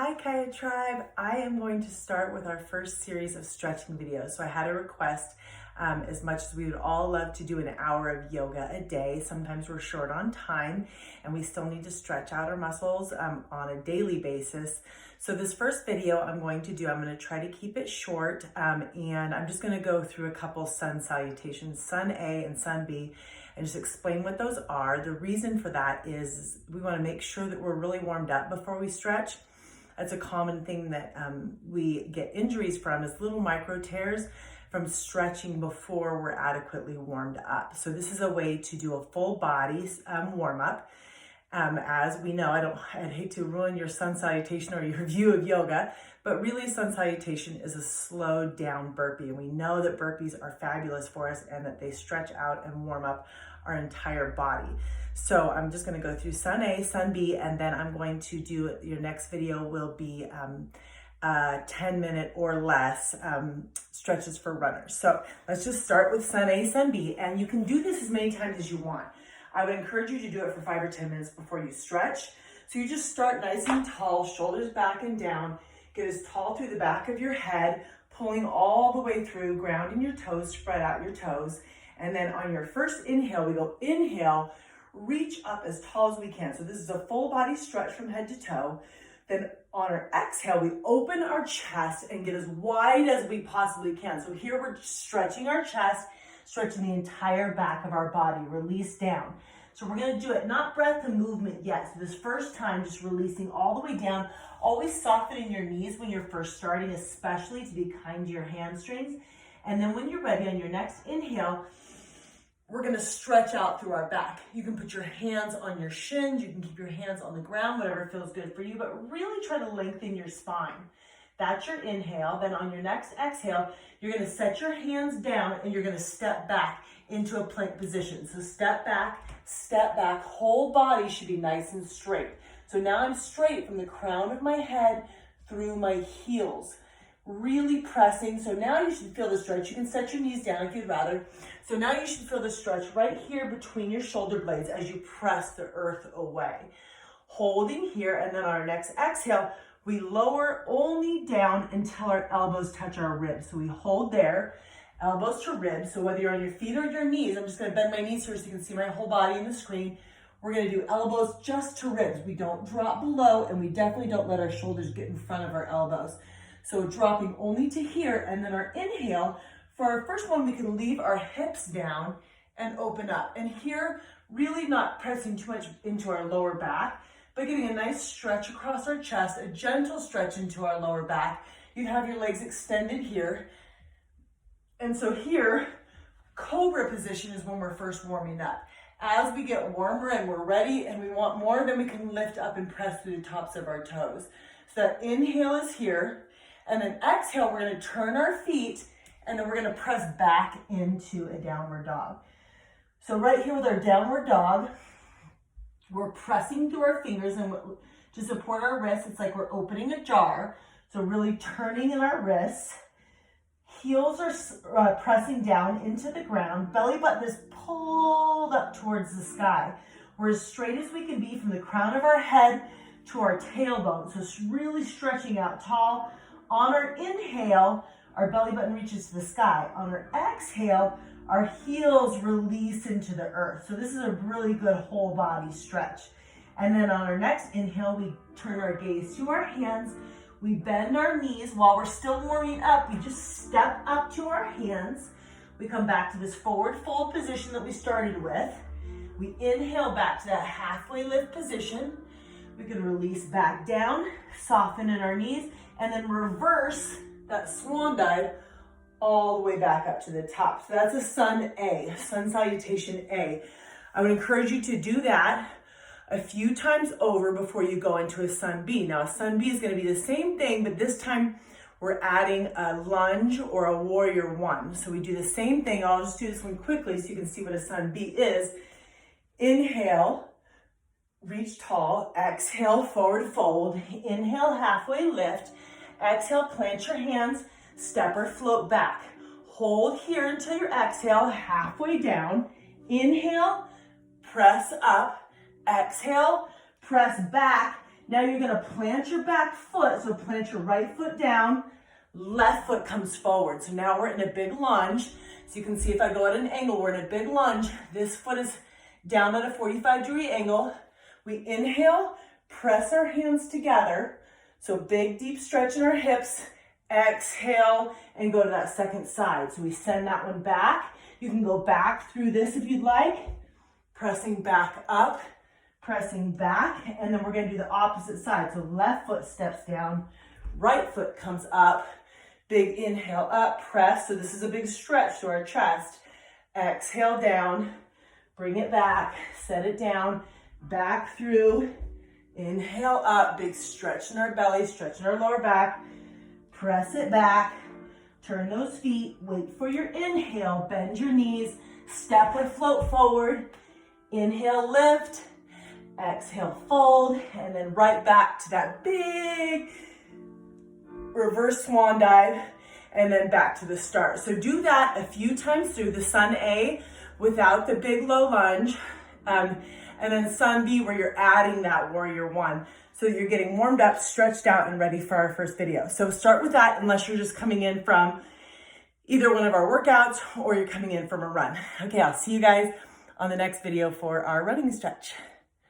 Hi Kaya Tribe, I am going to start with our first series of stretching videos. So I had a request, as much as we would all love to do an hour of yoga a day, sometimes we're short on time and we still need to stretch out our muscles on a daily basis. So this first video I'm going to try to keep it short and I'm just going to go through a couple sun salutations, sun A and sun B, and just explain what those are. The reason for that is we want to make sure that we're really warmed up before we stretch. That's a common thing that we get injuries from, is little micro tears from stretching before we're adequately warmed up. So this is a way to do a full body warm up. As we know, I'd hate to ruin your sun salutation or your view of yoga, but really sun salutation is a slowed down burpee. And we know that burpees are fabulous for us and that they stretch out and warm up our entire body. So I'm just going to go through sun A, sun B, and then I'm going to do, your next video will be 10-minute or less stretches for runners. So let's just start with sun A, sun B, and you can do this as many times as you want. I would encourage you to do it for 5 or 10 minutes before you stretch. So you just start nice and tall, shoulders back and down, get as tall through the back of your head, pulling all the way through, grounding your toes, spread out your toes. And then on your first inhale, we go inhale, reach up as tall as we can. So this is a full body stretch from head to toe. Then on our exhale, we open our chest and get as wide as we possibly can. So here we're stretching our chest, stretching the entire back of our body, release down. So we're gonna do it, not breath and movement yet. So this first time, just releasing all the way down, always softening your knees when you're first starting, especially to be kind to your hamstrings. And then when you're ready, on your next inhale, we're gonna stretch out through our back. You can put your hands on your shins, you can keep your hands on the ground, whatever feels good for you, but really try to lengthen your spine. That's your inhale. Then on your next exhale, you're gonna set your hands down and you're gonna step back into a plank position. So step back, whole body should be nice and straight. So now I'm straight from the crown of my head through my heels. Really pressing. So now you should feel the stretch. You can set your knees down if you'd rather. So now you should feel the stretch right here between your shoulder blades as you press the earth away. Holding here, and then on our next exhale, we lower only down until our elbows touch our ribs. So we hold there, elbows to ribs. So whether you're on your feet or your knees, I'm just going to bend my knees here so you can see my whole body in the screen. We're going to do elbows just to ribs. We don't drop below, and we definitely don't let our shoulders get in front of our elbows. So dropping only to here, and then our inhale, for our first one, we can leave our hips down and open up. And here, really not pressing too much into our lower back, but getting a nice stretch across our chest, a gentle stretch into our lower back. You'd have your legs extended here. And so here, Cobra position is when we're first warming up. As we get warmer and we're ready and we want more, then we can lift up and press through the tops of our toes. So that inhale is here. And then exhale, we're gonna turn our feet and then we're gonna press back into a downward dog. So right here with our downward dog, we're pressing through our fingers and to support our wrists, it's like we're opening a jar. So really turning in our wrists. Heels are pressing down into the ground. Belly button is pulled up towards the sky. We're as straight as we can be from the crown of our head to our tailbone. So it's really stretching out tall. On our inhale, our belly button reaches to the sky. On our exhale, our heels release into the earth. So this is a really good whole body stretch. And then on our next inhale, we turn our gaze to our hands. We bend our knees while we're still warming up. We just step up to our hands. We come back to this forward fold position that we started with. We inhale back to that halfway lift position. We can release back down, soften in our knees, and then reverse that swan dive all the way back up to the top. So that's a sun A, sun salutation A. I would encourage you to do that a few times over before you go into a sun B. Now a sun B is going to be the same thing, but this time we're adding a lunge or a warrior one. So we do the same thing. I'll just do this one quickly so you can see what a sun B is. Inhale, reach tall, exhale, forward fold, inhale, halfway lift, exhale, plant your hands, step or float back. Hold here until your exhale, halfway down, inhale, press up, exhale, press back, Now you're gonna plant your back foot, so plant your right foot down, left foot comes forward. So now we're in a big lunge. So you can see if I go at an angle, we're in a big lunge. This foot is down at a 45-degree angle. We inhale, press our hands together. So big, deep stretch in our hips. Exhale, and go to that second side. So we send that one back. You can go back through this if you'd like. Pressing back up, pressing back, and then we're gonna do the opposite side. So left foot steps down, right foot comes up. Big inhale up, press. So this is a big stretch to our chest. Exhale down, bring it back, set it down, back through. Inhale up, big stretch in our belly, stretch in our lower back. Press it back, turn those feet, wait for your inhale, bend your knees, step or float forward. Inhale, lift, exhale, fold, and then right back to that big reverse swan dive, and then back to the start. So do that a few times through the Sun A without the big low lunge, and then Sun B where you're adding that warrior one. So you're getting warmed up, stretched out, and ready for our first video. So start with that unless you're just coming in from either one of our workouts or you're coming in from a run. Okay, I'll see you guys on the next video for our running stretch.